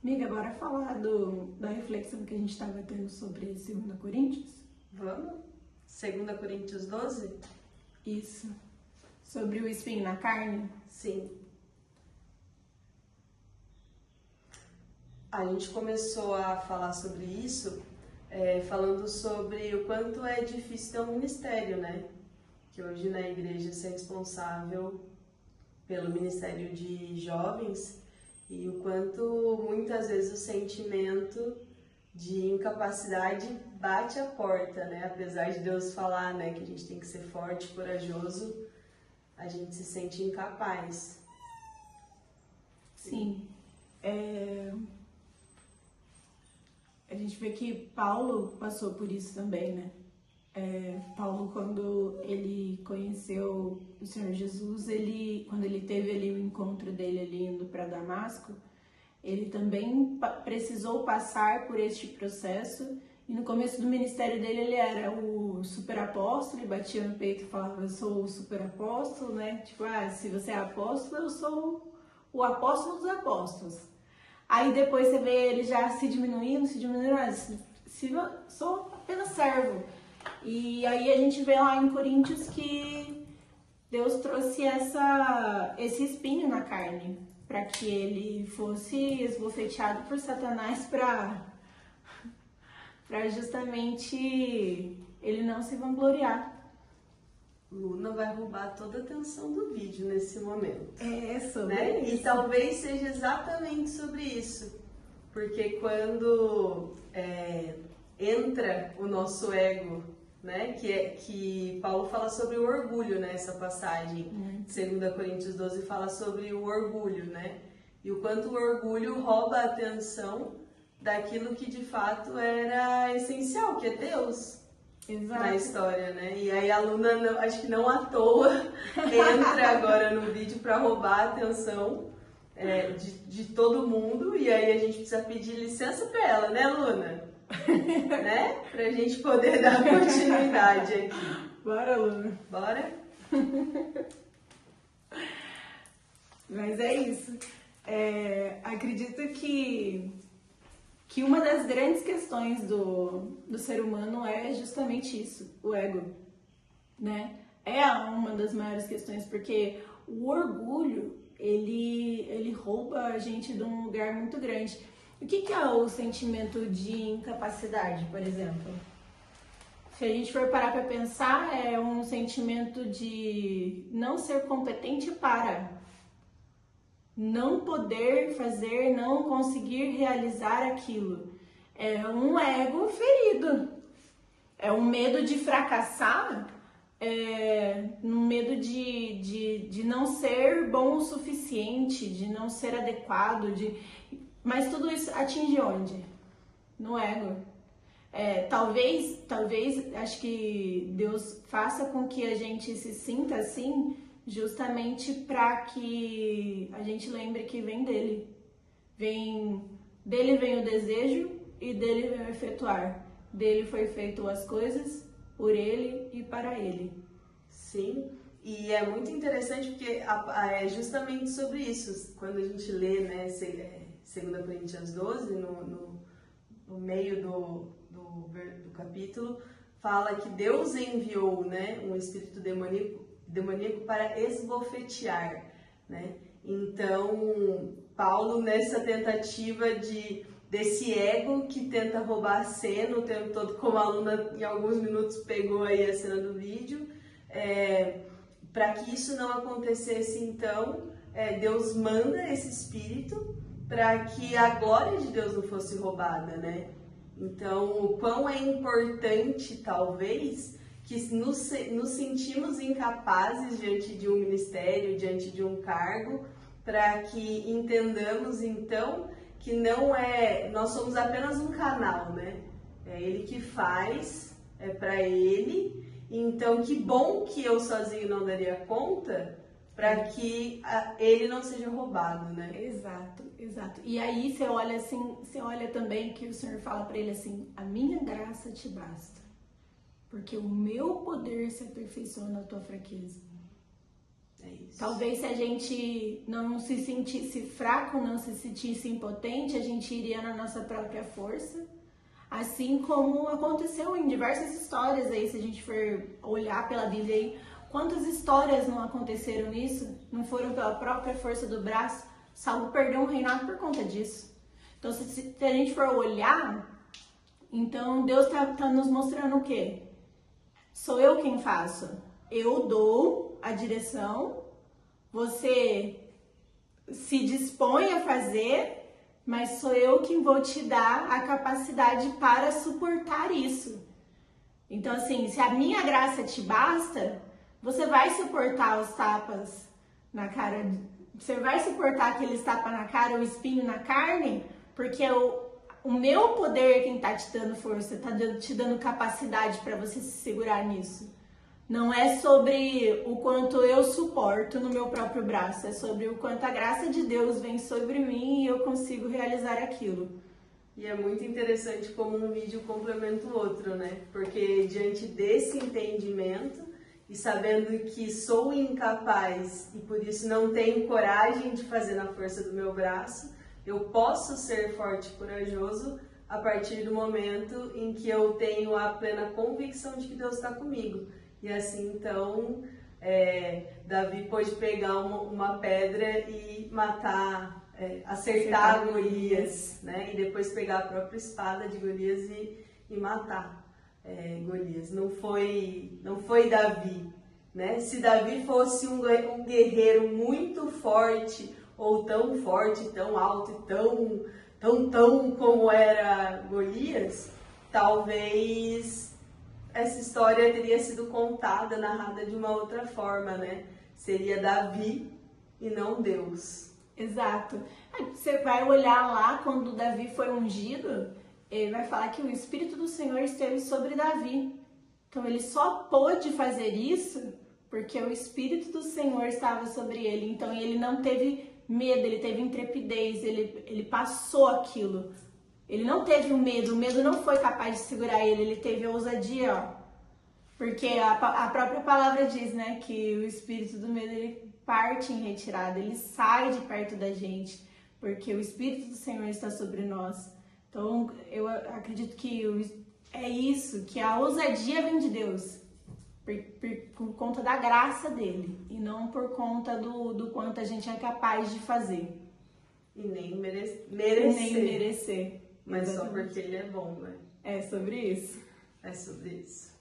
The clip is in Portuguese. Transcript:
Amiga, bora falar da reflexão que a gente estava tendo sobre 2 Coríntios? Vamos? 2 Coríntios 12? Isso. Sobre o espinho na carne? Sim. A gente começou a falar sobre isso, falando sobre o quanto é difícil ter um ministério, né? Que hoje na igreja você é responsável pelo ministério de jovens e o quanto muitas vezes o sentimento de incapacidade bate a porta, né? Apesar de Deus falar, né, que a gente tem que ser forte, corajoso, a gente se sente incapaz. Sim. A gente vê que Paulo passou por isso também, né? Paulo, quando ele conheceu o Senhor Jesus, quando ele teve ali o encontro dele ali indo para Damasco, ele também precisou passar por este processo. E no começo do ministério dele, ele era o super apóstolo, e batia no peito e falava: eu sou o super apóstolo, né? Tipo, se você é apóstolo, eu sou o apóstolo dos apóstolos. Aí depois você vê ele já se diminuindo, sou apenas servo. E aí a gente vê lá em Coríntios que Deus trouxe esse espinho na carne, para que ele fosse esbofeteado por Satanás, para justamente ele não se vangloriar. Luna vai roubar toda a atenção do vídeo nesse momento. Sobre né? isso. E talvez seja exatamente sobre isso. Porque quando entra o nosso ego, né? Que Paulo fala sobre o orgulho, né? Essa passagem, 2 Coríntios 12 fala sobre o orgulho, né? E o quanto o orgulho rouba a atenção daquilo que de fato era essencial, que é Deus. Exato. Na história, né? E aí a Luna, acho que não à toa, entra agora no vídeo para roubar a atenção de todo mundo, e aí a gente precisa pedir licença para ela, né, Luna? Né? Pra gente poder dar continuidade aqui. Bora, Luna. Bora? Mas é isso. Acredito que uma das grandes questões do ser humano é justamente isso, o ego, né? É uma das maiores questões, porque o orgulho, ele rouba a gente de um lugar muito grande. O que é o sentimento de incapacidade, por exemplo? Se a gente for parar para pensar, é um sentimento de não ser competente para, não poder fazer, não conseguir realizar aquilo. É um ego ferido. É um medo de fracassar, um medo de não ser bom o suficiente, de não ser adequado. Mas tudo isso atinge onde? No ego. Talvez, acho que Deus faça com que a gente se sinta assim, justamente para que a gente lembre que vem dele. Dele vem o desejo e dele vem o efetuar. Dele foi feito as coisas, por ele e para ele. Sim, e é muito interessante porque é justamente sobre isso. Quando a gente lê, né, 2 Coríntios 12, no meio do capítulo, fala que Deus enviou, né, um espírito demoníaco para esbofetear, né? Então, Paulo, nessa tentativa desse ego que tenta roubar a cena o tempo todo, como a aluna em alguns minutos pegou aí a cena do vídeo, para que isso não acontecesse, então, Deus manda esse espírito para que a glória de Deus não fosse roubada, né? Então, o quão é importante, talvez, que nos sentimos incapazes diante de um ministério, diante de um cargo, para que entendamos, então, que nós somos apenas um canal, né? É Ele que faz, é para Ele. Então, que bom que eu sozinho não daria conta, para que Ele não seja roubado, né? Exato. E aí você olha também que o Senhor fala para ele assim: a minha graça te basta, porque o meu poder se aperfeiçoa na tua fraqueza. É isso. Talvez se a gente não se sentisse fraco, não se sentisse impotente, a gente iria na nossa própria força. Assim como aconteceu em diversas histórias aí, se a gente for olhar pela Bíblia aí, quantas histórias não aconteceram nisso? Não foram pela própria força do braço? Saulo perdeu um reinado por conta disso. Então, se a gente for olhar, então Deus tá nos mostrando o quê? Sou eu quem faço. Eu dou a direção, você se dispõe a fazer, mas sou eu quem vou te dar a capacidade para suportar isso. Então, assim, se a minha graça te basta, você vai suportar os tapas na cara, você vai suportar aqueles tapas na cara, o espinho na carne, porque o meu poder é quem tá te dando força, tá te dando capacidade para você se segurar nisso. Não é sobre o quanto eu suporto no meu próprio braço, é sobre o quanto a graça de Deus vem sobre mim e eu consigo realizar aquilo. E é muito interessante como um vídeo complementa o outro, né? Porque diante desse entendimento e sabendo que sou incapaz e por isso não tenho coragem de fazer na força do meu braço, eu posso ser forte e corajoso a partir do momento em que eu tenho a plena convicção de que Deus está comigo. E assim, então, Davi pôde pegar uma pedra e matar, acertar Golias, né? E depois pegar a própria espada de Golias e matar Golias. Não foi Davi, né? Se Davi fosse um guerreiro muito forte, ou tão forte, tão alto e tão como era Golias, talvez essa história teria sido contada, narrada de uma outra forma, né? Seria Davi e não Deus. Exato. Você vai olhar lá, quando Davi foi ungido, ele vai falar que o Espírito do Senhor esteve sobre Davi. Então ele só pôde fazer isso porque o Espírito do Senhor estava sobre ele. Então ele não teve medo, ele teve intrepidez, ele passou aquilo. Ele não teve o medo não foi capaz de segurar ele teve a ousadia, ó. Porque a própria palavra diz, né, que o espírito do medo, ele parte em retirada, ele sai de perto da gente, porque o Espírito do Senhor está sobre nós. Então, eu acredito que é isso, que a ousadia vem de Deus, por conta da graça dele, e não por conta do quanto a gente é capaz de fazer. E nem merecer. Nem merecer. Mas exatamente. Só porque ele é bom, né? É sobre isso. É sobre isso.